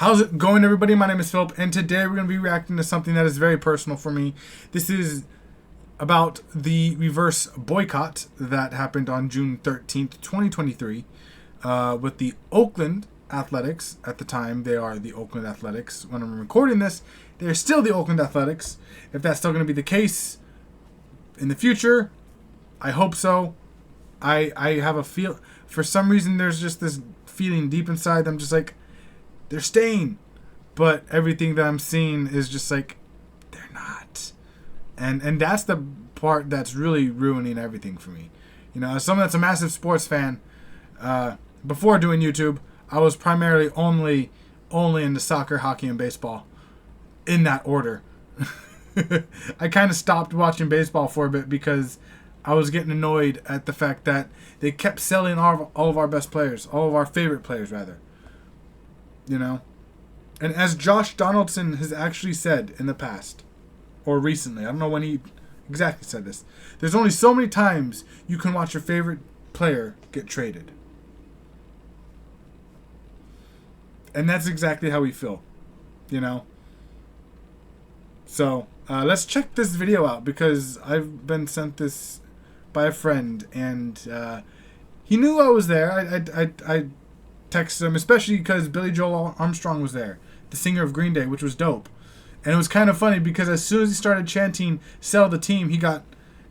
How's it going, everybody? My name is Philip, and today we're going to be reacting to something that is very personal for me. This is about the reverse boycott that happened on June 13th, 2023, with the Oakland Athletics. At the time, they are the Oakland Athletics. When I'm recording this, they're still the Oakland Athletics. If that's still going to be the case in the future, I hope so. I have a feel. For some reason, there's just this feeling deep inside. I'm just like, they're staying, but everything that I'm seeing is just like, they're not, and that's the part that's really ruining everything for me. You know, as someone that's a massive sports fan, before doing YouTube, I was primarily only into soccer, hockey, and baseball, in that order. I kind of stopped watching baseball for a bit because I was getting annoyed at the fact that they kept selling all of our best players, all of our favorite players, rather. You know? And as Josh Donaldson has actually said in the past, or recently, I don't know when he exactly said this, there's only so many times you can watch your favorite player get traded. And that's exactly how we feel. You know? So, let's check this video out because I've been sent this by a friend, and he knew I was there. I texted him, especially because Billy Joel Armstrong was there, the singer of Green Day, which was dope. And it was kind of funny because as soon as he started chanting "Sell the team," he got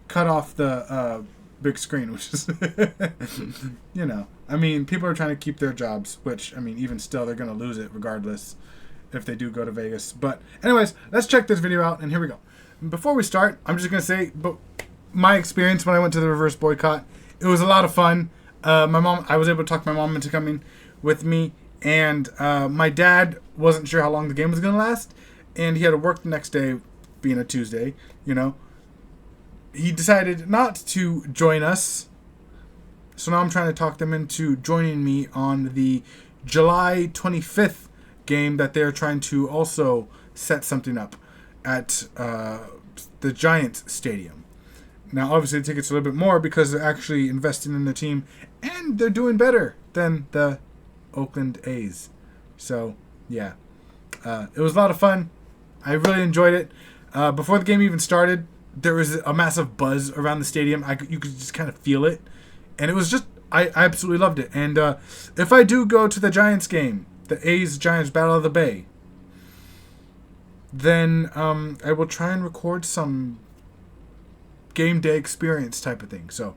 cut off the big screen, which is, you know, I mean, people are trying to keep their jobs, which, I mean, even still, they're going to lose it regardless if they do go to Vegas. But anyways, let's check this video out, and here we go. Before we start, I'm just going to say, but my experience when I went to the reverse boycott, it was a lot of fun. I was able to talk my mom into coming with me, and my dad wasn't sure how long the game was going to last, and he had to work the next day, being a Tuesday, you know. He decided not to join us, so now I'm trying to talk them into joining me on the July 25th game that they're trying to also set something up at the Giants Stadium. Now, obviously, the tickets are a little bit more because they're actually investing in the team, and they're doing better than the Oakland A's. So, yeah. It was a lot of fun. I really enjoyed it. Before the game even started, there was a massive buzz around the stadium. You could just kind of feel it. And it was just, I absolutely loved it. And if I do go to the Giants game, the A's-Giants Battle of the Bay, then I will try and record some game day experience type of thing. So,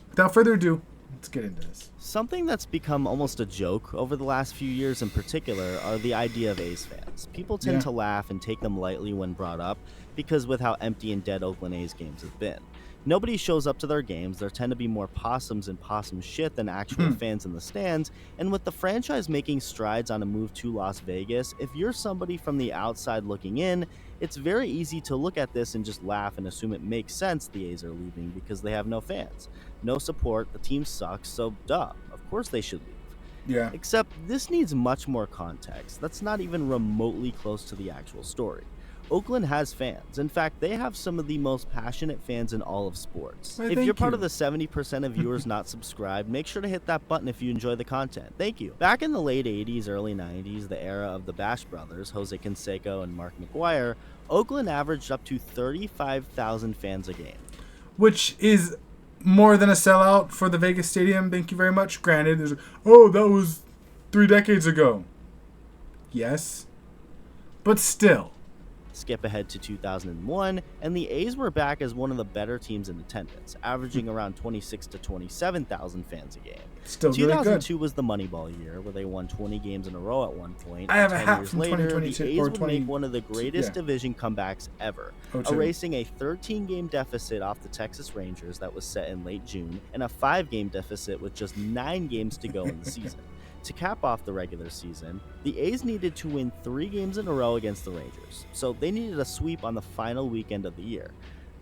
without further ado, let's get into this. Something that's become almost a joke over the last few years in particular are the idea of A's fans. People tend to laugh and take them lightly when brought up because with how empty and dead Oakland A's games have been. Nobody shows up to their games. There tend to be more possums and possum shit than actual fans in the stands. And with the franchise making strides on a move to Las Vegas, if you're somebody from the outside looking in, it's very easy to look at this and just laugh and assume it makes sense the A's are leaving because they have no fans, no support, the team sucks, so duh, of course they should leave. Yeah. Except this needs much more context. That's not even remotely close to the actual story. Oakland has fans. In fact, they have some of the most passionate fans in all of sports. Well, if you're part you. of the 70% of viewers not subscribed, make sure to hit that button if you enjoy the content. Thank you. Back in the late 80s, early 90s, the era of the Bash Brothers, Jose Canseco and Mark McGuire, Oakland averaged up to 35,000 fans a game. Which is more than a sellout for the Vegas Stadium. Thank you very much. Granted, there's that was 3 decades ago. Yes. But still. Skip ahead to 2001, and the A's were back as one of the better teams in attendance, averaging around 26 to 27,000 fans a game. Still 2002 really good. Was the Moneyball year, where they won 20 games in a row at one point. I have a 10 hat years from later, 2022 the A's or would 20. make one of the greatest division comebacks ever, 02. erasing a 13-game deficit off the Texas Rangers that was set in late June, and a 5-game deficit with just 9 games to go in the season. To cap off the regular season, the A's needed to win 3 games in a row against the Rangers, so they needed a sweep on the final weekend of the year.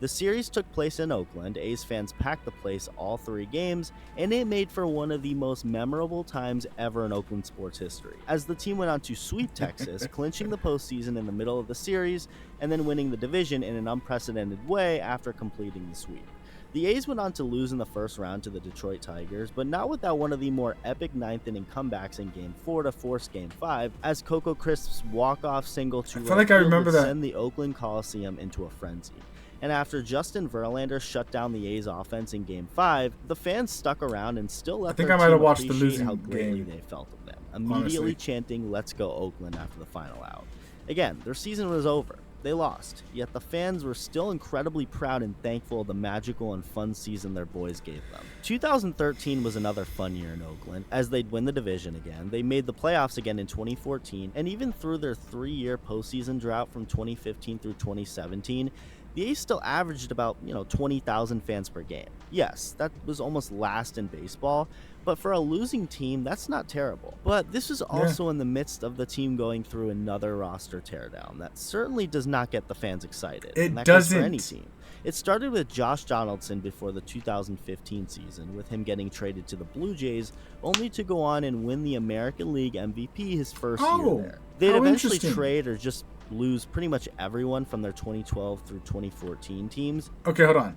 The series took place in Oakland. A's fans packed the place all 3 games, and it made for one of the most memorable times ever in Oakland sports history, as the team went on to sweep Texas, clinching the postseason in the middle of the series, and then winning the division in an unprecedented way after completing the sweep. The A's went on to lose in the first round to the Detroit Tigers, but not without one of the more epic ninth-inning comebacks in Game 4 to force Game 5, as Coco Crisp's walk-off single to right field would send the Oakland Coliseum into a frenzy. And after Justin Verlander shut down the A's offense in Game 5, the fans stuck around and still let their team appreciate how greatly they felt of them, immediately chanting, "Let's go Oakland," after the final out. Again, their season was over. They lost, yet the fans were still incredibly proud and thankful of the magical and fun season their boys gave them. 2013 was another fun year in Oakland, as they'd win the division again. They made the playoffs again in 2014, and even through their 3-year postseason drought from 2015 through 2017, the A's still averaged about, 20,000 fans per game. Yes, that was almost last in baseball, but for a losing team, that's not terrible. But this was also in the midst of the team going through another roster teardown that certainly does not get the fans excited. It doesn't. For any team. It started with Josh Donaldson before the 2015 season, with him getting traded to the Blue Jays, only to go on and win the American League MVP his first year there. They'd eventually trade or just lose pretty much everyone from their 2012 through 2014 teams. Okay, hold on.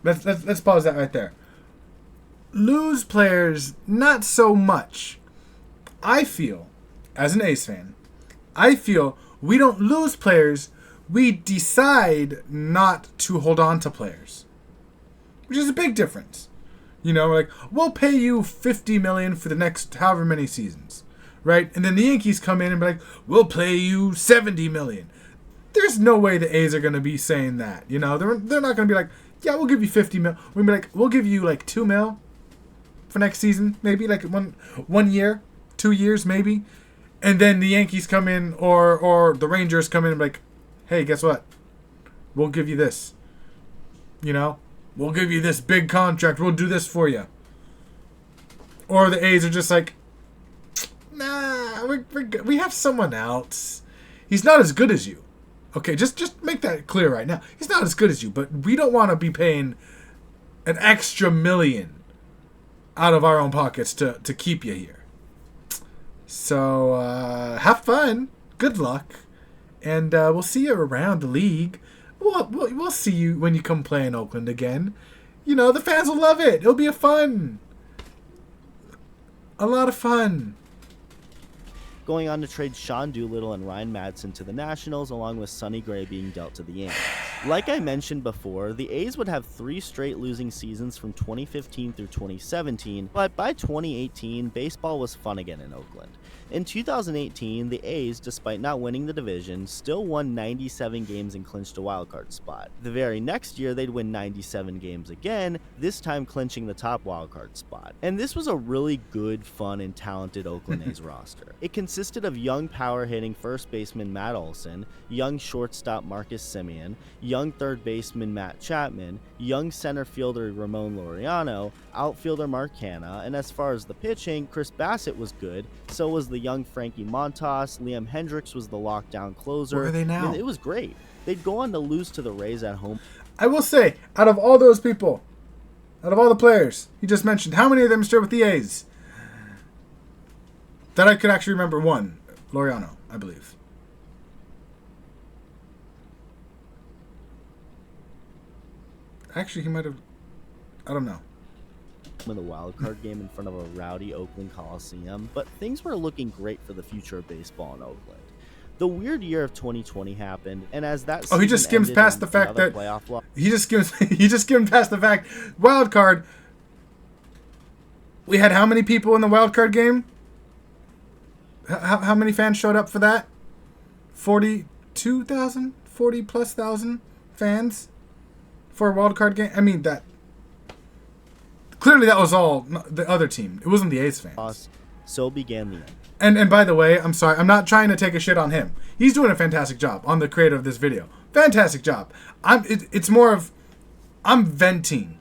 Let's pause that right there. Lose players, not so much. I feel, as an A's fan, we don't lose players, we decide not to hold on to players. Which is a big difference. Like, we'll pay you $50 million for the next however many seasons. Right? And then the Yankees come in and be like, we'll pay you $70 million. There's no way the A's are going to be saying that. They're not going to be like, yeah, we'll give you $50 million. We'll be like, we'll give you like $2 million for next season, maybe like one year, 2 years, maybe. And then the Yankees come in or the Rangers come in and be like, hey, guess what? We'll give you this. We'll give you this big contract. We'll do this for you. Or the A's are just like, nah, we have someone else. He's not as good as you. Okay, just make that clear right now. He's not as good as you, but we don't want to be paying an extra $1 million out of our own pockets to keep you here. So, have fun. Good luck. And we'll see you around the league. We'll see you when you come play in Oakland again. The fans will love it. It'll be a lot of fun. Going on to trade Sean Doolittle and Ryan Madson to the Nationals, along with Sonny Gray being dealt to the Yankees. Like I mentioned before, the A's would have 3 straight losing seasons from 2015 through 2017, but by 2018, baseball was fun again in Oakland. In 2018, the A's, despite not winning the division, still won 97 games and clinched a wildcard spot. The very next year, they'd win 97 games again, this time clinching the top wildcard spot. And this was a really good, fun, and talented Oakland A's roster. It consisted of young power-hitting first baseman Matt Olson, young shortstop Marcus Semien, young third baseman Matt Chapman, young center fielder Ramon Laureano, outfielder Mark Hanna, and as far as the pitching, Chris Bassett was good, so was the young Frankie Montas, Liam Hendricks was the lockdown closer. Where are they now? It was great. They'd go on to lose to the Rays at home. I will say, out of all those people, out of all the players you just mentioned, how many of them still with the A's? That I could actually remember one, Laureano, I believe. Actually, he might have. I don't know. In the wild card game in front of a rowdy Oakland Coliseum, but things were looking great for the future of baseball in Oakland. The weird year of 2020 happened, and as that he just skims past the fact that he just skimmed past the fact wild card. We had how many people in the wild card game? How many fans showed up for that? 42,000, 40+ thousand fans for a wild card game. I mean that. Clearly, that was all the other team. It wasn't the A's fans. So began the end. And by the way, I'm sorry. I'm not trying to take a shit on him. He's doing a fantastic job on the creator of this video. Fantastic job. It's more of I'm venting,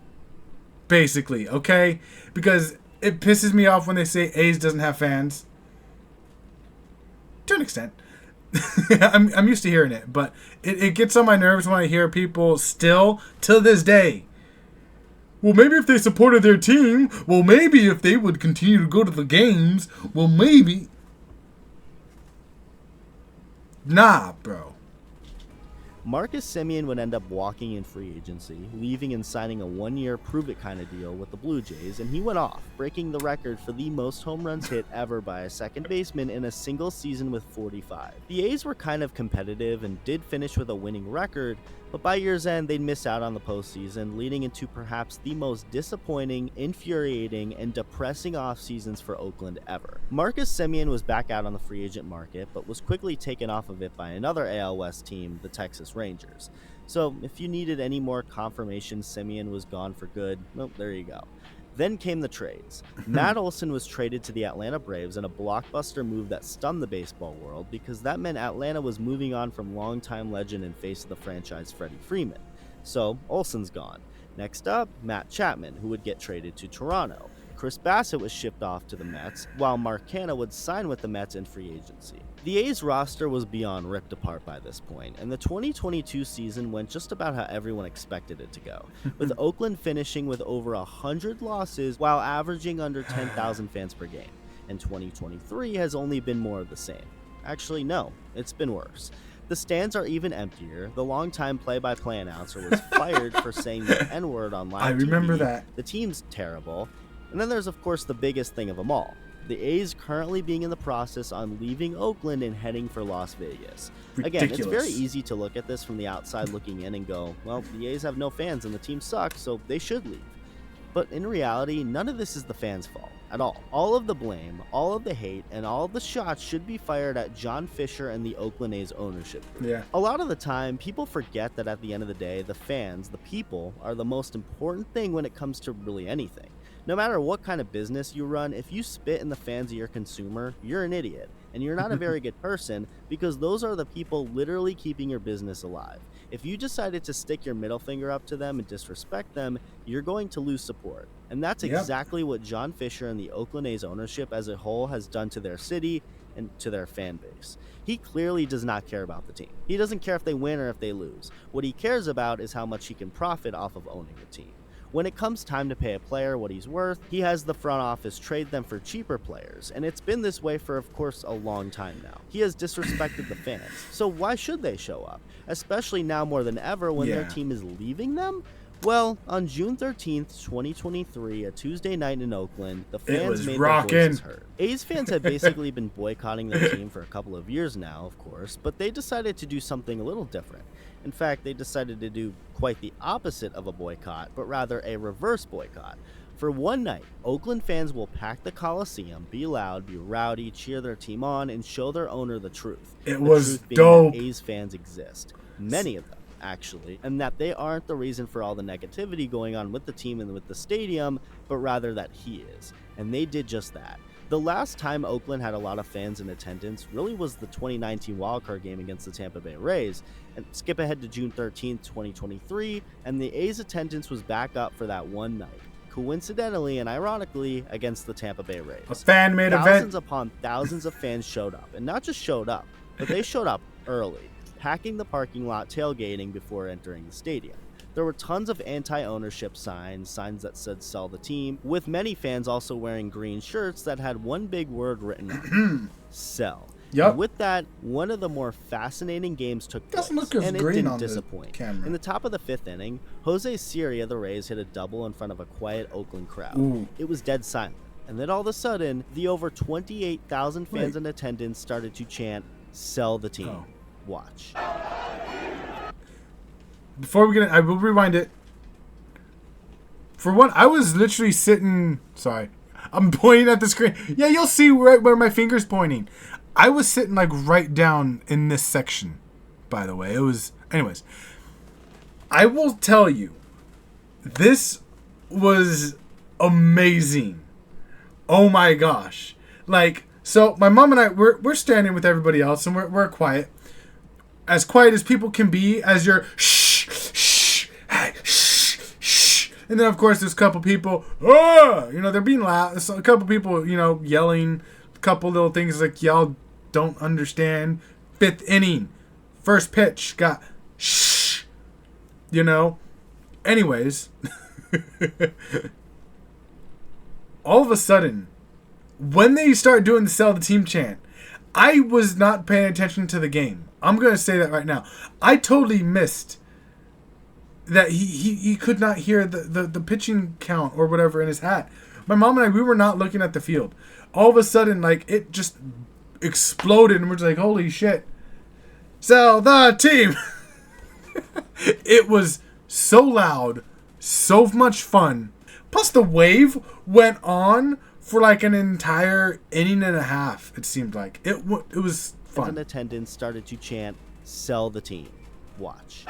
basically. Okay, because it pisses me off when they say A's doesn't have fans. To an extent. I'm used to hearing it, but it gets on my nerves when I hear people still to this day. Well, maybe if they supported their team. Well, maybe if they would continue to go to the games. Well, maybe. Nah, bro. Marcus Semien would end up walking in free agency, leaving and signing a 1-year prove-it kind of deal with the Blue Jays, and he went off, breaking the record for the most home runs hit ever by a second baseman in a single season with 45. The A's were kind of competitive and did finish with a winning record, but by year's end they'd miss out on the postseason, leading into perhaps the most disappointing, infuriating, and depressing off seasons for Oakland ever. Marcus Semien was back out on the free agent market, but was quickly taken off of it by another AL West team, the Texas Rangers. So if you needed any more confirmation Semien was gone for good, well, there you go. Then came the trades. Matt Olson was traded to the Atlanta Braves in a blockbuster move that stunned the baseball world because that meant Atlanta was moving on from longtime legend and face of the franchise Freddie Freeman. So Olson's gone. Next up, Matt Chapman, who would get traded to Toronto. Chris Bassett was shipped off to the Mets, while Mark Canha would sign with the Mets in free agency. The A's roster was beyond ripped apart by this point, and the 2022 season went just about how everyone expected it to go, with Oakland finishing with over 100 losses while averaging under 10,000 fans per game. And 2023 has only been more of the same. Actually, no, it's been worse. The stands are even emptier. The longtime play-by-play announcer was fired for saying the N-word on live TV. I remember that. The team's terrible. And then there's, of course, the biggest thing of them all. The A's currently being in the process on leaving Oakland and heading for Las Vegas. Ridiculous. Again, it's very easy to look at this from the outside looking in and go, well, the A's have no fans and the team sucks, so they should leave. But in reality, none of this is the fans' fault at all. All of the blame, all of the hate, and all of the shots should be fired at John Fisher and the Oakland A's ownership group. Yeah. A lot of the time, people forget that at the end of the day, the fans, the people, are the most important thing when it comes to really anything. No matter what kind of business you run, if you spit in the fans of your consumer, you're an idiot. And you're not a very good person because those are the people literally keeping your business alive. If you decided to stick your middle finger up to them and disrespect them, you're going to lose support. And that's exactly what John Fisher and the Oakland A's ownership as a whole has done to their city and to their fan base. He clearly does not care about the team. He doesn't care if they win or if they lose. What he cares about is how much he can profit off of owning a team. When it comes time to pay a player what he's worth, he has the front office trade them for cheaper players, and it's been this way for, of course, a long time now. He has disrespected the fans, so why should they show up? Especially now more than ever when their team is leaving them? Well, on June 13th, 2023, a Tuesday night in Oakland, the fans made their voices heard. A's fans have basically been boycotting their team for a couple of years now, of course, but they decided to do something a little different. In fact, they decided to do quite the opposite of a boycott, but rather a reverse boycott. For one night, Oakland fans will pack the Coliseum, be loud, be rowdy, cheer their team on, and show their owner the truth. It the was truth being dope. that A's fans exist. Many of them, actually, and that they aren't the reason for all the negativity going on with the team and with the stadium, but rather that he is. And they did just that. The last time Oakland had a lot of fans in attendance really was the 2019 wildcard game against the Tampa Bay Rays. And skip ahead to June 13th, 2023, and the A's attendance was back up for that one night. Coincidentally and ironically, against the Tampa Bay Rays. A fan-made event. Thousands upon thousands of fans showed up, and not just showed up, but they showed up early, packing the parking lot, tailgating before entering the stadium. There were tons of anti-ownership signs that said sell the team, with many fans also wearing green shirts that had one big word written on it, sell. Yep. And with that, one of the more fascinating games took place, Doesn't look as and it green didn't on the disappoint. camera. In the top of the fifth inning, Jose Siri of the Rays hit a double in front of a quiet Oakland crowd. Ooh. It was dead silent. And then all of a sudden, the over 28,000 fans in attendance started to chant, sell the team. Oh. Watch. Before we get it, I will rewind it. For one, I was literally sitting... Sorry. I'm pointing at the screen. Yeah, you'll see right where my finger's pointing. I was sitting like right down in this section, by the way. It was... Anyways. I will tell you, this was amazing. Oh my gosh. Like, so my mom and I, we're standing with everybody else, and we're quiet. As quiet as people can be, as you're shh, shh, hey, shh, shh. And then, of course, there's a couple people, they're being loud. So a couple people, yelling. A couple little things like, y'all don't understand. 5th inning. First pitch. Got shh. Anyways. All of a sudden, when they start doing the sell the team chant, I was not paying attention to the game. I'm going to say that right now. I totally missed that he could not hear the pitching count or whatever in his hat. My mom and I, we were not looking at the field. All of a sudden, like, it just exploded, and we're just like, holy shit. Sell the team! It was so loud, so much fun. Plus, the wave went on for like an entire inning and a half, it seemed like. It was fun. And attendants started to chant, "Sell the team." Watch.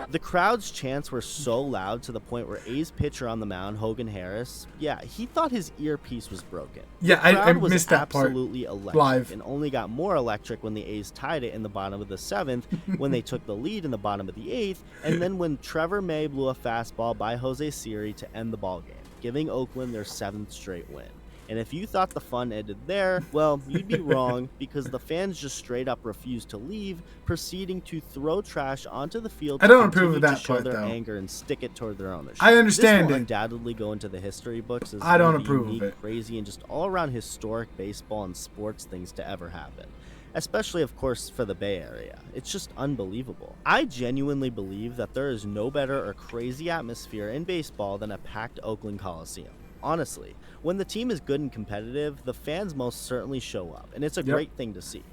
The crowd's chants were so loud to the point where A's pitcher on the mound, Hogan Harris, he thought his earpiece was broken. Yeah, I missed that part. Absolutely electric, live, and only got more electric when the A's tied it in the bottom of the 7th, when they took the lead in the bottom of the 8th, and then when Trevor May blew a fastball by Jose Siri to end the ballgame, giving Oakland their 7th straight win. And if you thought the fun ended there, well, you'd be wrong, because the fans just straight up refused to leave, proceeding to throw trash onto the field. I don't approve of that to show part, their though. anger and stick it toward their ownership. I understand this will it. undoubtedly go into the history books as I don't one of the approve unique, of it. crazy, and just all-around historic baseball and sports things to ever happen. Especially, of course, for the Bay Area. It's just unbelievable. I genuinely believe that there is no better or crazy atmosphere in baseball than a packed Oakland Coliseum. Honestly, when the team is good and competitive, the fans most certainly show up, and it's a great thing to see.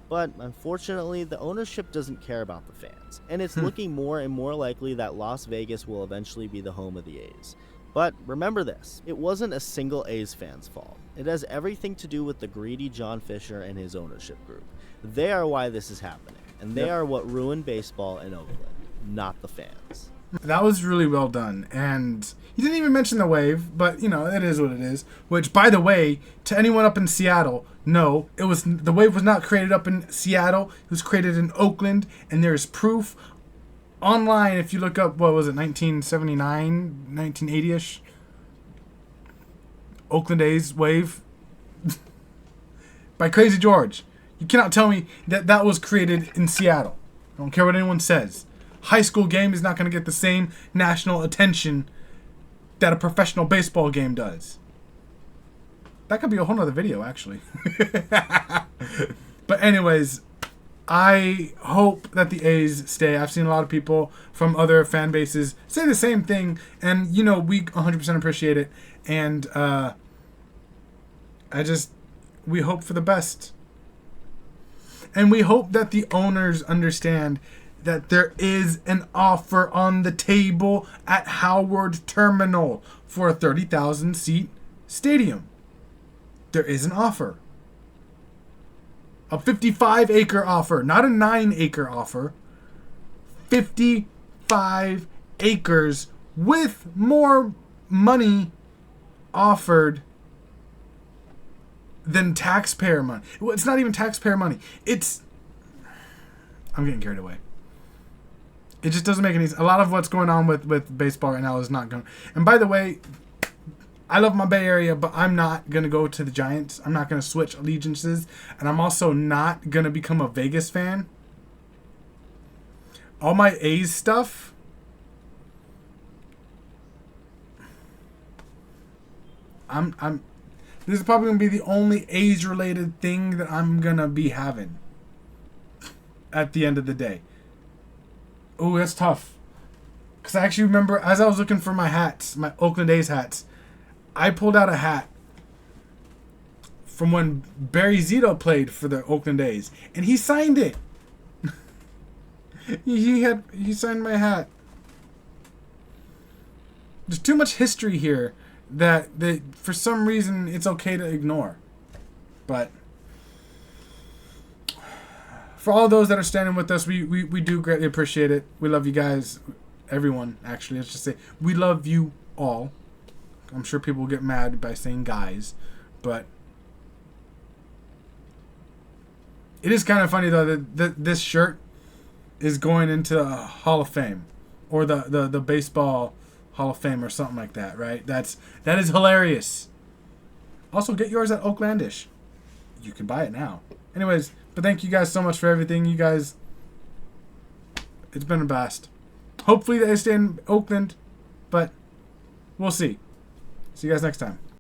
But unfortunately, the ownership doesn't care about the fans, and it's looking more and more likely that Las Vegas will eventually be the home of the A's. But remember this, it wasn't a single A's fan's fault. It has everything to do with the greedy John Fisher and his ownership group. They are why this is happening, and they are what ruined baseball in Oakland, not the fans. That was really well done, and he didn't even mention the wave, but, you know, it is what it is. Which, by the way, to anyone up in Seattle, no, the wave was not created up in Seattle. It was created in Oakland, and there's proof online if you look up, what was it, 1979, 1980-ish? Oakland A's wave by Crazy George. You cannot tell me that that was created in Seattle. I don't care what anyone says. High school game is not going to get the same national attention that a professional baseball game does. That could be a whole nother video, actually. But anyways, I hope that the A's stay. I've seen a lot of people from other fan bases say the same thing, and, you know, we 100% appreciate it. And we hope for the best. And we hope that the owners understand that there is an offer on the table at Howard Terminal for a 30,000-seat stadium. There is an offer. A 55-acre offer, not a 9-acre offer. 55 acres with more money offered than taxpayer money. Well, it's not even taxpayer money. I'm getting carried away. It just doesn't make any sense. A lot of what's going on with baseball right now is not going. And by the way, I love my Bay Area, but I'm not going to go to the Giants. I'm not going to switch allegiances. And I'm also not going to become a Vegas fan. All my A's stuff, this is probably going to be the only A's related thing that I'm going to be having at the end of the day. Oh, that's tough. Because I actually remember, as I was looking for my hats, my Oakland A's hats, I pulled out a hat from when Barry Zito played for the Oakland A's. And he signed it. He signed my hat. There's too much history here that for some reason it's okay to ignore. But for all those that are standing with us, we do greatly appreciate it. We love you guys. Everyone, actually. Let's just say we love you all. I'm sure people will get mad by saying guys. But it is kind of funny, though, that this shirt is going into a Hall of Fame. Or the Baseball Hall of Fame or something like that, right? That is hilarious. Also, get yours at Oaklandish. you can buy it now. Anyways, but thank you guys so much for everything. You guys, it's been a blast. Hopefully they stay in Oakland, but we'll see. See you guys next time.